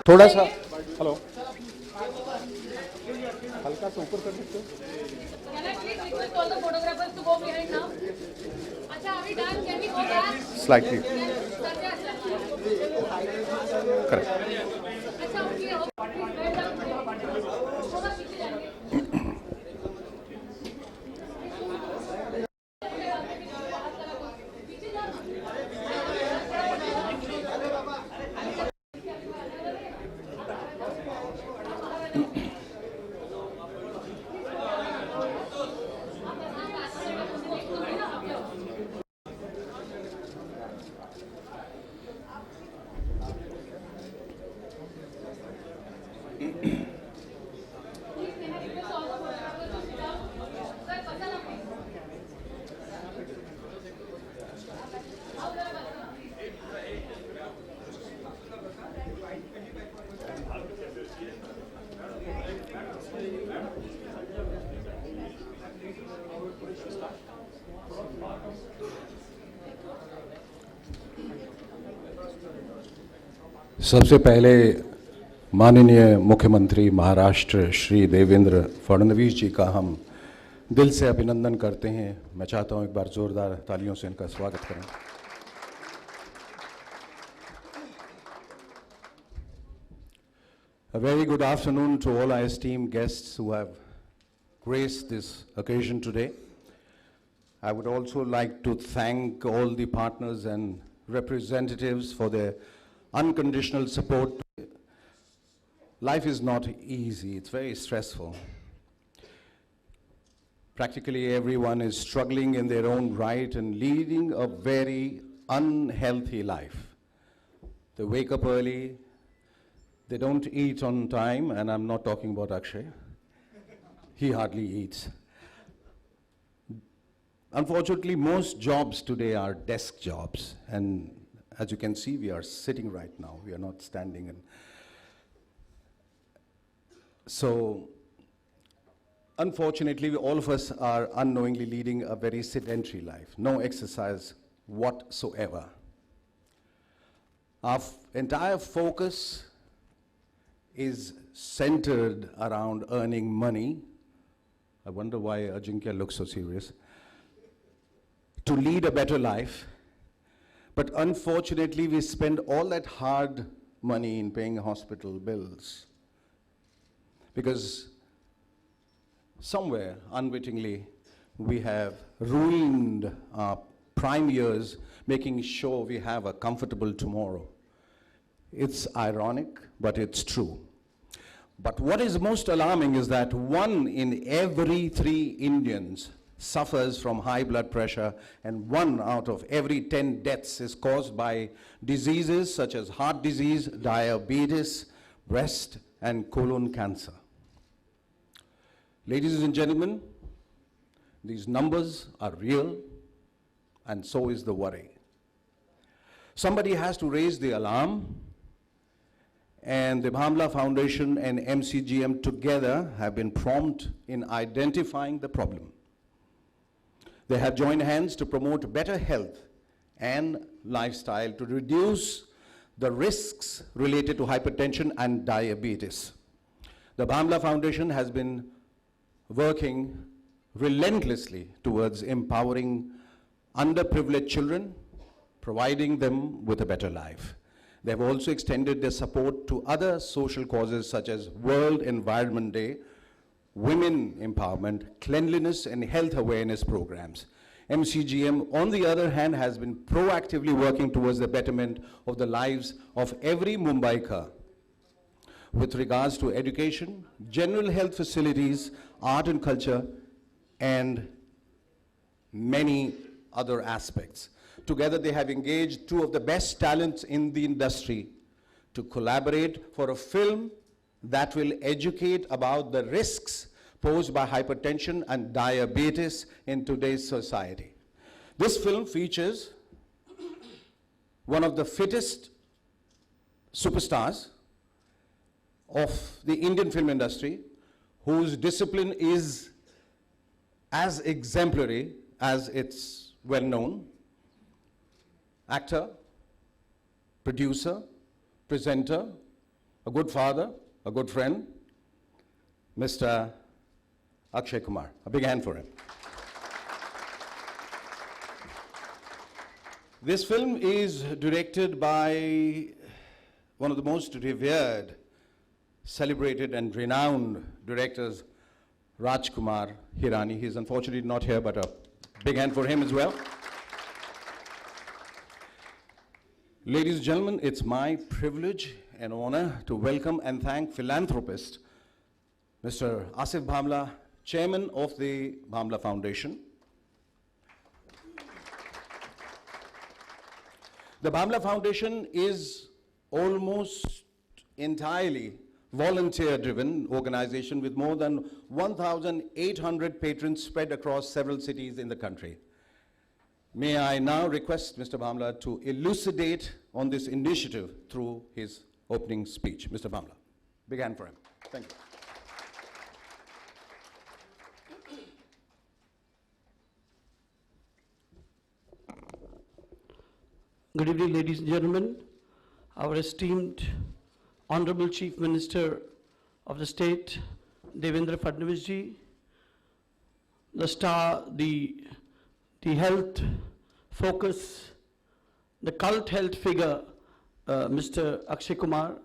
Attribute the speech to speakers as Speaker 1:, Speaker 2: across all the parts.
Speaker 1: थोड़ा सा हेलो, हल्का सा ऊपर कर सकते हो? Slightly. Correct. सबसे पहले माननीय मुख्यमंत्री महाराष्ट्र श्री देवेंद्र फडणवीस जी का हम दिल से अभिनंदन करते हैं। मैं चाहता हूं एक बार जोरदार तालियों से इनका स्वागत करें। A very good afternoon to all our esteemed guests who have graced this occasion today. I would also like to thank all the partners and representatives for their unconditional support. Life is not easy, it's very stressful. Practically everyone is struggling in their own right and leading a very unhealthy life. They wake up early, they don't eat on time, and I'm not talking about Akshay. He hardly eats. Unfortunately, most jobs today are desk jobs, and as you can see, we are sitting right now. We are not standing. And so, unfortunately, all of us are unknowingly leading a very sedentary life. No exercise whatsoever. Our entire focus is centered around earning money. I wonder why Ajinkya looks so serious. To lead a better life. But unfortunately, we spend all that hard money in paying hospital bills. Because somewhere, unwittingly, we have ruined our prime years, making sure we have a comfortable tomorrow. It's ironic, but it's true. But what is most alarming is that 1 in every 3 Indians suffers from high blood pressure, and 1 out of every 10 deaths is caused by diseases such as heart disease, diabetes, breast and colon cancer. Ladies and gentlemen, these numbers are real, and so is the worry. Somebody has to raise the alarm, and the Bhamla Foundation and MCGM together have been prompt in identifying the problem. They have joined hands to promote better health and lifestyle to reduce the risks related to hypertension and diabetes. The Bhamla Foundation has been working relentlessly towards empowering underprivileged children, providing them with a better life. They have also extended their support to other social causes such as World Environment Day, women empowerment, cleanliness and health awareness programs. MCGM, on the other hand, has been proactively working towards the betterment of the lives of every Mumbaikar with regards to education, general health facilities, art and culture, and many other aspects. Together, they have engaged 2 of the best talents in the industry to collaborate for a film that will educate about the risks posed by hypertension and diabetes in today's society. This film features one of the fittest superstars of the Indian film industry, whose discipline is as exemplary as it's well known. Actor, producer, presenter, a good father, a good friend, Mr. Akshay Kumar. A big hand for him. This film is directed by one of the most revered, celebrated and renowned directors, Rajkumar Hirani. He's unfortunately not here, but a big hand for him as well. Ladies and gentlemen, it's my privilege and honor to welcome and thank philanthropist Mr. Asif Bhamla, chairman of the Bhamla Foundation. The Bhamla Foundation is almost entirely volunteer-driven organization with more than 1,800 patrons spread across several cities in the country. May I now request Mr. Bhamla to elucidate on this initiative through his opening speech. Mr. Bhamla, big hand for him. Thank you.
Speaker 2: Good evening, ladies and gentlemen. Our esteemed Honorable Chief Minister of the state, Devendra Fadnavis ji, the star, the health focus, the cult health figure, Mr. Akshay Kumar.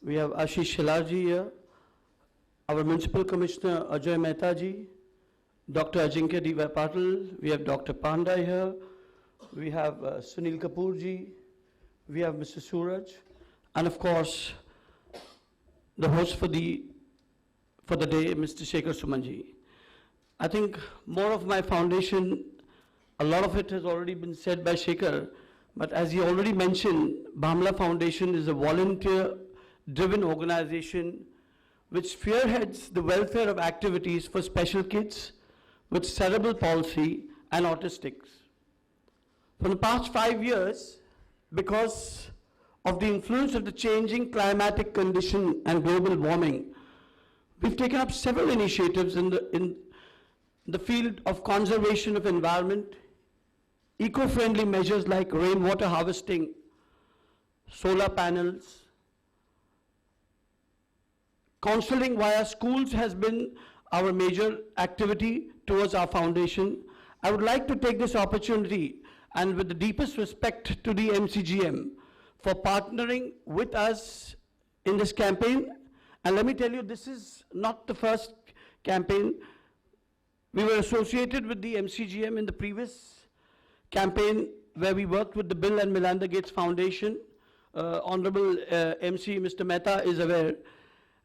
Speaker 2: We have Ashish Shelar ji here, our Municipal Commissioner Ajay Mehta ji, Dr. Ajinkya D. Patil, we have Dr. Panda here, we have Sunil Kapoor ji, we have Mr. Suraj, and of course, the host for the day, Mr. Shekhar Suman ji. I think more of my foundation, a lot of it has already been said by Shekhar, but as he already mentioned, Bhamla Foundation is a volunteer-driven organization which spearheads the welfare of activities for special kids with cerebral palsy and autistics. For the past 5 years, because of the influence of the changing climatic condition and global warming, we've taken up several initiatives in the field of conservation of environment, eco-friendly measures like rainwater harvesting, solar panels. Counseling via schools has been our major activity towards our foundation. I would like to take this opportunity and with the deepest respect to the MCGM for partnering with us in this campaign. And let me tell you, this is not the first campaign. We were associated with the MCGM in the previous campaign where we worked with the Bill and Melinda Gates Foundation. Honorable MC Mr. Mehta is aware.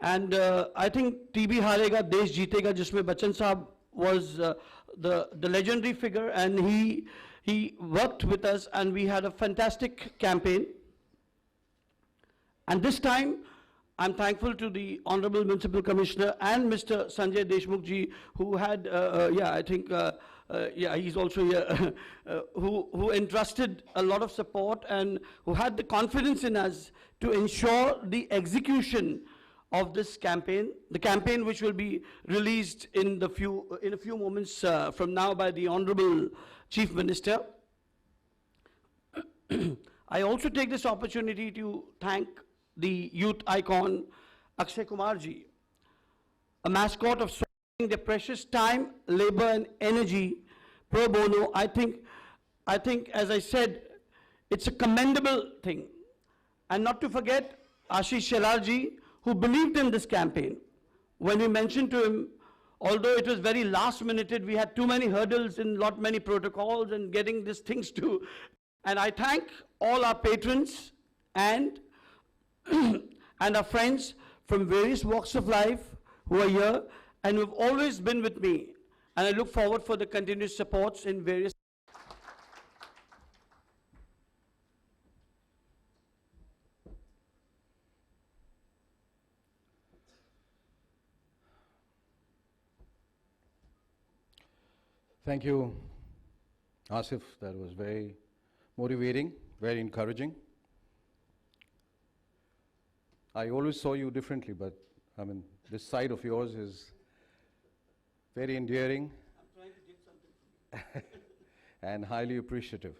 Speaker 2: And I think TB Harega, Desh Jeetega, jisme Bachchan Saab was the legendary figure, and he worked with us and we had a fantastic campaign. And this time, I'm thankful to the Honorable Municipal Commissioner and Mr. Sanjay Deshmukh ji, who had, he's also here, who entrusted a lot of support and who had the confidence in us to ensure the execution of this campaign, the campaign which will be released in a few moments from now by the Honorable Chief Minister. I also take this opportunity to thank the youth icon Akshay Kumar ji, a mascot of serving their precious time, labor and energy pro bono. I think, as I said, it's a commendable thing. And not to forget Ashish Shelar ji, who believed in this campaign. When we mentioned to him, although it was very last minuted, we had too many hurdles and many protocols and getting these things to. And I thank all our patrons and our friends from various walks of life who are here and who have always been with me. And I look forward for the continuous supports in various.
Speaker 1: Thank you, Asif. That was very motivating, very encouraging. I always saw you differently, but I mean, this side of yours is very endearing. I'm trying to give something and highly appreciative.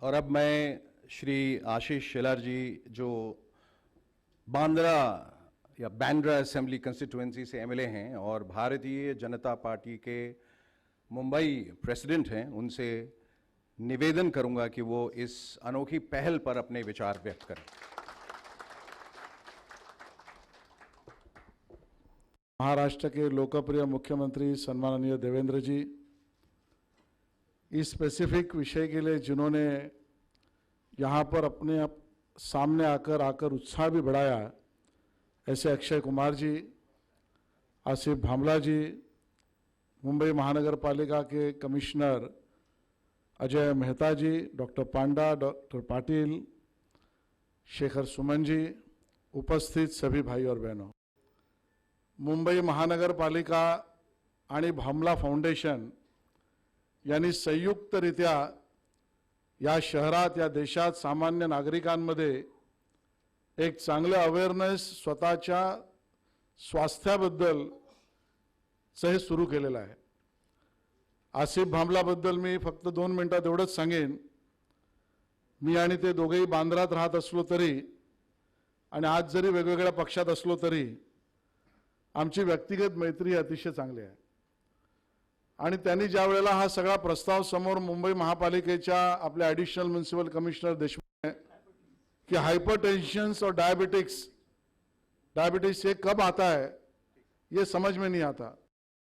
Speaker 1: और अब मैं श्री आशीष शेलार जी जो बांद्रा या Bandra assembly constituency से MLA हैं और Bharatiya Janata party के Mumbai president हैं, उनसे निवेदन करूंगा कि वो इस अनोखी पहल पर अपने विचार व्यक्त करें।
Speaker 3: महाराष्ट्र के लोकप्रिय मुख्यमंत्री सम्माननीय देवेंद्र जी, इस स्पेसिफिक विषय के लिए जिन्होंने यहाँ पर अपने सामने आकर उत्साह भी बढ़ाया, ऐसे अक्षय कुमार जी, आसिफ भामला जी, मुंबई महानगर पालिका के कमिश्नर अजय मेहता जी, डॉक्टर पांडा, डॉक्टर पाटिल, शेखर सुमन जी, उपस्थित सभी भाई और बहनों, मुंबई महानगर पालिका आणि भामला फाउंडेशन यांनी संयुक्तरित्या या शहरात, या देशात सामान्य नागरिकांमध्ये एक चांगलं अवेअरनेस स्वतःच्या स्वास्थ्याबद्दल हे सुरू केलेलं आहे। आसिफ भामलाबद्दल मी फक्त 2 मिनिटात एवढंच सांगेन, मी आणि ते दोघेही बांद्रात राहत असलो तरी आणि आज जरी वेगवेगळ्या पक्षात असलो तरी आमची व्यक्तिगत मैत्री अतिशय चांगली आहे। आणि त्यांनी ज्या वेळेला हा सगळा प्रस्ताव समोर मुंबई महापालिकेच्या आपले ॲडिशनल म्युनिसिपल कमिशनर देशमुख ने कि हाइपरटेंशन और डायबिटिक्स ये कब आता है, ये समझ में नहीं आता।